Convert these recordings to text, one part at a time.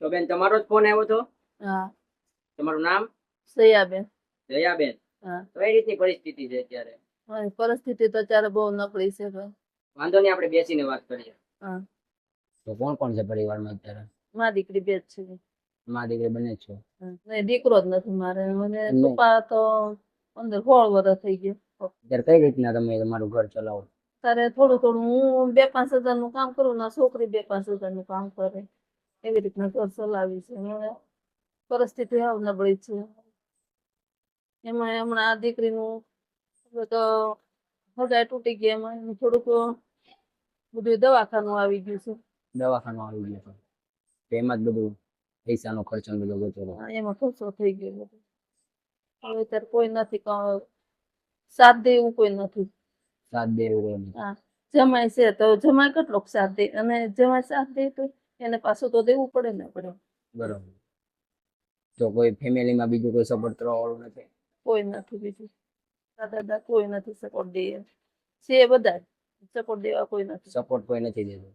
તો બેન તમારો જ ફોન આવ્યો હતો? હા. તમારું નામ? સયાબેન. દયાબેન. હા. કઈ રીતની પરિસ્થિતિ છે અત્યારે? પરિસ્થિતિ તો અત્યારે બહુ નબળી છે ભાઈ. વાંધો નહીં, આપણે બેસીને વાત કરીએ. હા. તો કોણ કોણ છે પરિવારમાં અત્યારે? મારી દીકરી બે જ છે. માં દીકરી બને જ છો? નહીં, દીકરો જ નથી મારે. મને પપ્પા તો 15-16 વર્ષ થઈ ગયું. અત્યારે કઈ રીતના તમે તમારું ઘર ચલાવો? તારે થોડું થોડું હું 2-5 હજાર નું કામ કરું ને છોકરી 2-5 હજાર નું કામ કરે, એવી રીતના ઘર ચલાવી છે. મને પરિસ્થિતિ હાવ નબળી છે. એમાં હમણાં આ દીકરીનું તો હૃદય તૂટી ગયા, એમાં થોડુંક બધું દવાખાનું આવી ગયું છે. દવાખાનું આવી ગયું છે, એમાં જ બધું પૈસાનો ખર્ચો બધો જતો રહ્યો. એમાં ખર્ચો થઈ ગયો બધો. હવે ત્યારે કોઈ નથી, સાથ દે એવું કોઈ નથી. સાથ દે એવું? હા, જમાય છે તો જમાય કેટલોક સાથ દે, અને જમાય સાથ દે તો એને પાછું તો દેવું પડે ને આપણે. બરોબર. તો કોઈ ફેમિલીમાં બીજું કોઈ સપોર્ટ કરવા વાળું નથી? કોઈ નથી બીજું. દાદા કોઈ નથી સપોર્ટ દે છે, બધા સપોર્ટ દેવા કોઈ નથી. સપોર્ટ કોઈ નથી દેતું.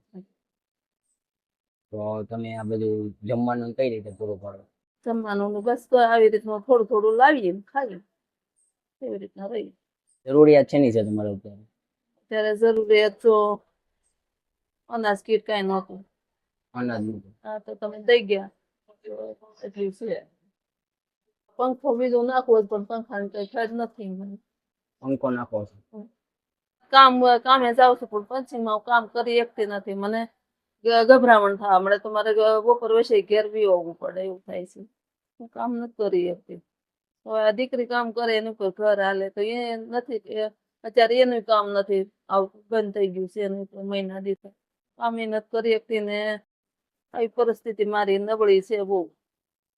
તો તમે આ બધું જમવાનું કઈ રીતે પૂરું પાડો? જમવાનું બસ તો આવી રીતનું થોડું થોડું લાવીએ ખાઈએ, એવી રીતના રહીએ. જરૂરિયાત છે ની છે તમારે અત્યારે? ત્યારે જરૂરિયાત તો અનાજ કીટ કાંઈ નહોતું. અનાજ? હા, તો તમે દઈ ગયા એટલી છે. પંખો બીજો નાખવો પણ પંખાની કઈ ફાયદ નથી મને. પંખો નાખો છો? કામે જાઉં છું પણ પંચીમાં કામ કરી શકતી નથી. મને ગભરામણ થાય. હમણાં તો મારે બપોર વસે ઘેર બી આવવું પડે એવું થાય છે. હું કામ નથી કરી શકતી. હવે આ દીકરી કામ કરે એનું કોઈ ઘર હાલે, તો એ નથી. અત્યારે એનું કામ નથી આવતું, બંધ થઈ ગયું છે એનું મહિના દીધા. કામ એ નથી કરી શકતી ને આવી પરિસ્થિતિ મારી નબળી છે બહુ.